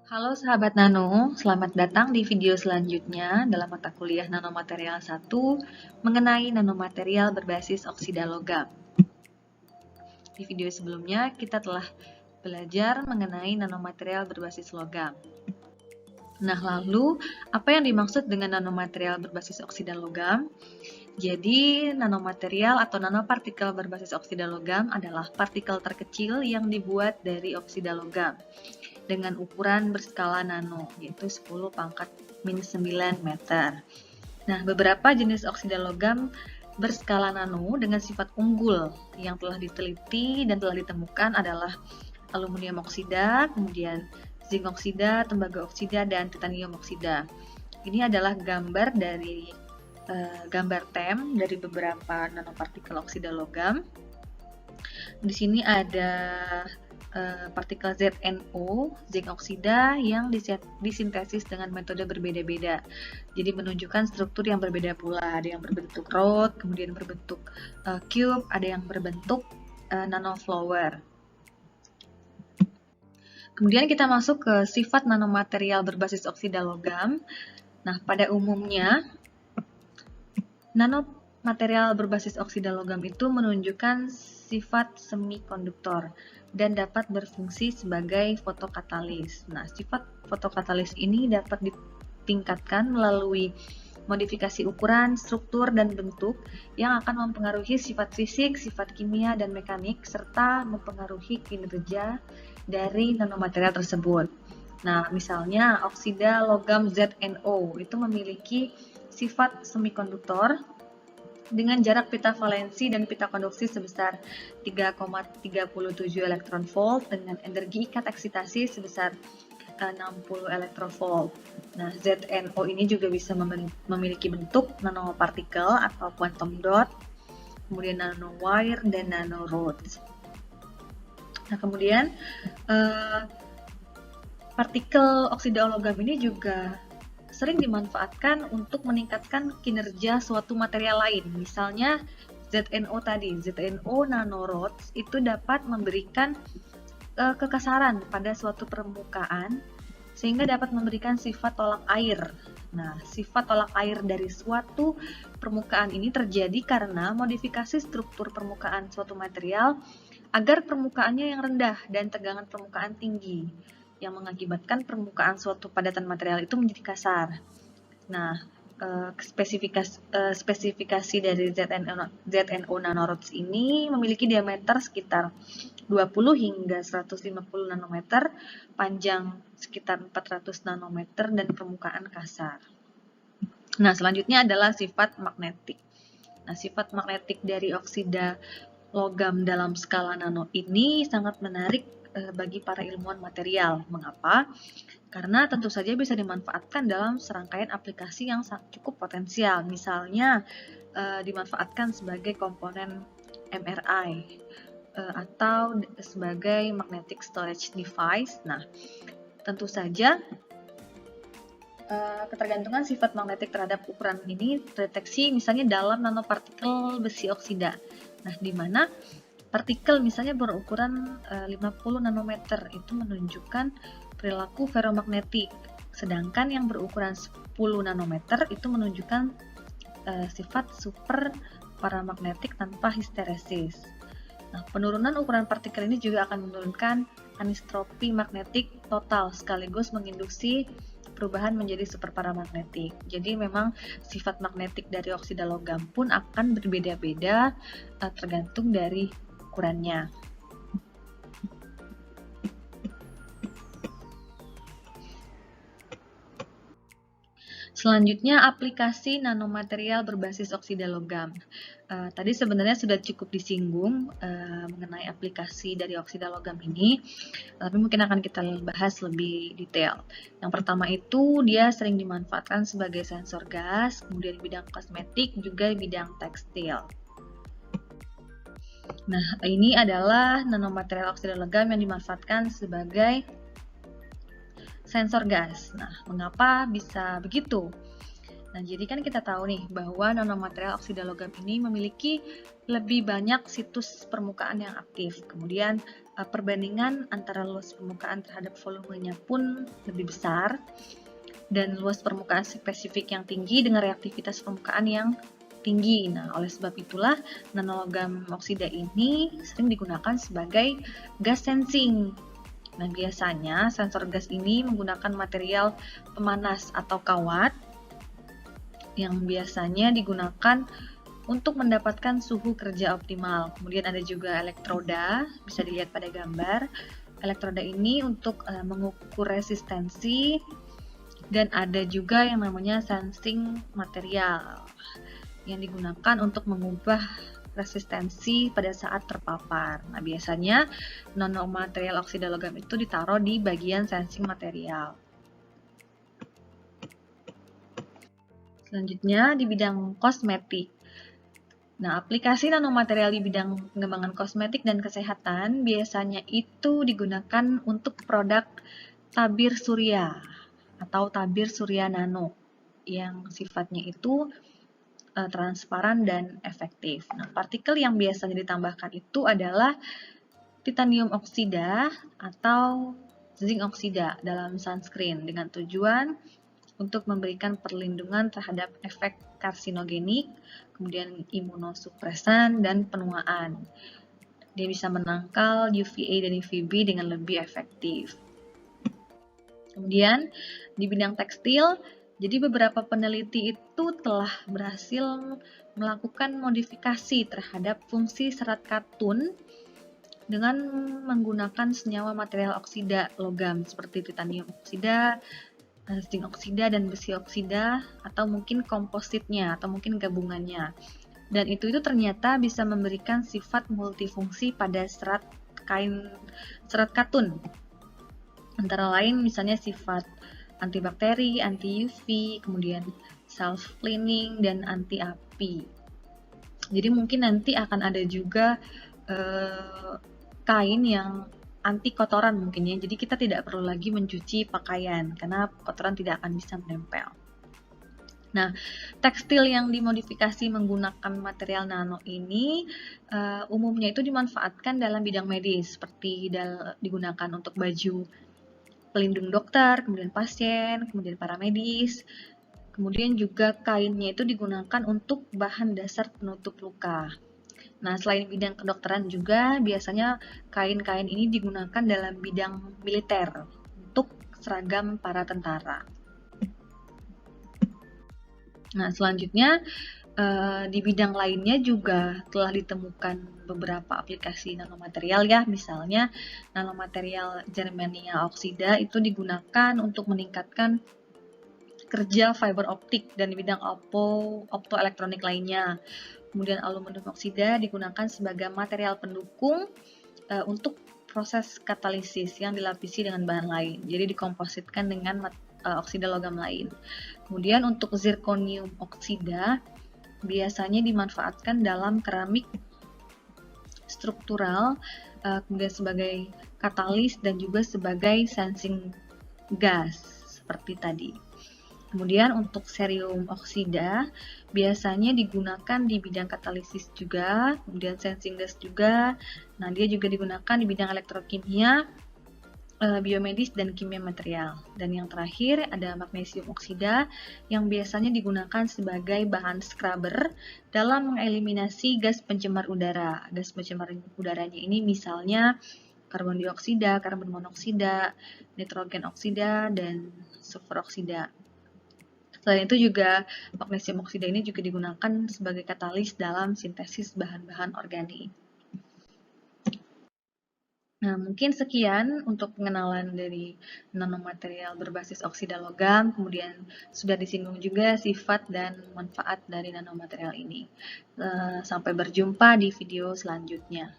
Halo sahabat Nano, selamat datang di video selanjutnya dalam mata kuliah Nanomaterial 1 mengenai nanomaterial berbasis oksida logam. Di video sebelumnya kita telah belajar mengenai nanomaterial berbasis logam. Nah, lalu apa yang dimaksud dengan nanomaterial berbasis oksida logam? Jadi, nanomaterial atau nanopartikel berbasis oksida logam adalah partikel terkecil yang dibuat dari oksida logam dengan ukuran berskala nano, yaitu 10⁻⁹ meter. Nah, beberapa jenis oksida logam berskala nano dengan sifat unggul yang telah diteliti dan telah ditemukan adalah aluminium oksida, kemudian zinc oksida, tembaga oksida, dan titanium oksida. Ini adalah gambar dari gambar TEM dari beberapa nanopartikel oksida logam. Di sini ada partikel ZNO, zinc oksida, yang disintesis dengan metode berbeda-beda. Jadi menunjukkan struktur yang berbeda pula. Ada yang berbentuk rod, kemudian berbentuk cube, ada yang berbentuk nanoflower. Kemudian kita masuk ke sifat nanomaterial berbasis oksida logam. Nah, pada umumnya nanomaterial berbasis oksida logam itu menunjukkan sifat semikonduktor dan dapat berfungsi sebagai fotokatalis. Nah, sifat fotokatalis ini dapat ditingkatkan melalui modifikasi ukuran, struktur, dan bentuk yang akan mempengaruhi sifat fisik, sifat kimia, dan mekanik, serta mempengaruhi kinerja dari nanomaterial tersebut. Nah, misalnya oksida logam ZNO itu memiliki sifat semikonduktor dengan jarak pita valensi dan pita konduksi sebesar 3,37 elektron volt dengan energi ikat eksitasi sebesar 60 elektrovolt. Nah, ZNO ini juga bisa memiliki bentuk nanopartikel atau quantum dot, kemudian nanowire dan nanorods. Nah, kemudian partikel oksida logam ini juga sering dimanfaatkan untuk meningkatkan kinerja suatu material lain. Misalnya ZNO tadi, ZNO nanorods itu dapat memberikan kekasaran pada suatu permukaan sehingga dapat memberikan sifat tolak air. Nah, sifat tolak air dari suatu permukaan ini terjadi karena modifikasi struktur permukaan suatu material agar permukaannya yang rendah dan tegangan permukaan tinggi, yang mengakibatkan permukaan suatu padatan material itu menjadi kasar. Nah, spesifikasi dari ZNO nanorods ini memiliki diameter sekitar 20 hingga 150 nanometer, panjang sekitar 400 nanometer, dan permukaan kasar. Nah, selanjutnya adalah sifat magnetik. Nah, sifat magnetik dari oksida logam dalam skala nano ini sangat menarik bagi para ilmuwan material. Mengapa? Karena tentu saja bisa dimanfaatkan dalam serangkaian aplikasi yang cukup potensial. Misalnya dimanfaatkan sebagai komponen MRI atau sebagai magnetic storage device. Nah, tentu saja ketergantungan sifat magnetik terhadap ukuran ini terdeteksi misalnya dalam nanopartikel besi oksida. Nah, di mana partikel misalnya berukuran 50 nanometer itu menunjukkan perilaku ferromagnetik, sedangkan yang berukuran 10 nanometer itu menunjukkan sifat super paramagnetik tanpa histeresis. Nah, penurunan ukuran partikel ini juga akan menurunkan anistropi magnetik total sekaligus menginduksi perubahan menjadi super paramagnetik. Jadi memang sifat magnetik dari oksida logam pun akan berbeda-beda tergantung dari ukurannya. Selanjutnya, aplikasi nanomaterial berbasis oksida logam. Tadi sebenarnya sudah cukup disinggung mengenai aplikasi dari oksida logam ini, tapi mungkin akan kita bahas lebih detail. Yang pertama itu, dia sering dimanfaatkan sebagai sensor gas, kemudian di bidang kosmetik, juga di bidang tekstil. Nah, ini adalah nanomaterial oksida logam yang dimanfaatkan sebagai sensor gas. Nah, mengapa bisa begitu? Nah, jadi kan kita tahu nih bahwa nanomaterial oksida logam ini memiliki lebih banyak situs permukaan yang aktif. Kemudian perbandingan antara luas permukaan terhadap volumenya pun lebih besar, dan luas permukaan spesifik yang tinggi dengan reaktivitas permukaan yang tinggi. Nah, oleh sebab itulah nanologam oksida ini sering digunakan sebagai gas sensing. Nah, biasanya sensor gas ini menggunakan material pemanas atau kawat yang biasanya digunakan untuk mendapatkan suhu kerja optimal. Kemudian ada juga elektroda, bisa dilihat pada gambar. Elektroda ini untuk mengukur resistensi, dan ada juga yang namanya sensing material yang digunakan untuk mengubah resistensi pada saat terpapar. Nah, biasanya nanomaterial oksida logam itu ditaruh di bagian sensing material. Selanjutnya di bidang kosmetik. Nah, aplikasi nanomaterial di bidang pengembangan kosmetik dan kesehatan biasanya itu digunakan untuk produk tabir surya atau tabir surya nano yang sifatnya itu transparan dan efektif. Nah, partikel yang biasanya ditambahkan itu adalah titanium oksida atau zinc oksida dalam sunscreen dengan tujuan untuk memberikan perlindungan terhadap efek karsinogenik, kemudian imunosupresan, dan penuaan. Dia bisa menangkal UVA dan UVB dengan lebih efektif. Kemudian di bidang tekstil, jadi beberapa peneliti itu telah berhasil melakukan modifikasi terhadap fungsi serat katun dengan menggunakan senyawa material oksida logam seperti titanium oksida, zinc oksida, dan besi oksida, atau mungkin kompositnya, atau mungkin gabungannya. Dan itu ternyata bisa memberikan sifat multifungsi pada serat katun. Antara lain misalnya sifat antibakteri, anti-UV, kemudian self-cleaning, dan anti-api. Jadi mungkin nanti akan ada juga kain yang anti kotoran mungkin ya, jadi kita tidak perlu lagi mencuci pakaian karena kotoran tidak akan bisa menempel. Nah, tekstil yang dimodifikasi menggunakan material nano ini umumnya itu dimanfaatkan dalam bidang medis, seperti digunakan untuk baju pelindung dokter, kemudian pasien, kemudian para medis. Kemudian juga kainnya itu digunakan untuk bahan dasar penutup luka. Nah, selain bidang kedokteran juga, biasanya kain-kain ini digunakan dalam bidang militer untuk seragam para tentara. Nah, selanjutnya di bidang lainnya juga telah ditemukan beberapa aplikasi nanomaterial ya, misalnya nanomaterial germania oksida itu digunakan untuk meningkatkan kerja fiber optik dan di bidang optoelektronik lainnya. Kemudian aluminium oksida digunakan sebagai material pendukung untuk proses katalisis yang dilapisi dengan bahan lain. Jadi dikompositkan dengan oksida logam lain. Kemudian untuk zirconium oksida biasanya dimanfaatkan dalam keramik struktural, kemudian sebagai katalis dan juga sebagai sensing gas seperti tadi. Kemudian untuk cerium oksida biasanya digunakan di bidang katalisis juga, kemudian sensing gas juga. Nah, dia juga digunakan di bidang elektrokimia, biomedis, dan kimia material. Dan yang terakhir ada magnesium oksida yang biasanya digunakan sebagai bahan scrubber dalam mengeliminasi gas pencemar udara. Gas pencemar udaranya ini misalnya karbon dioksida, karbon monoksida, nitrogen oksida, dan sulfur oksida. Selain itu juga magnesium oksida ini juga digunakan sebagai katalis dalam sintesis bahan-bahan organik. Nah, mungkin sekian untuk pengenalan dari nanomaterial berbasis oksida logam, kemudian sudah disinggung juga sifat dan manfaat dari nanomaterial ini. Sampai berjumpa di video selanjutnya.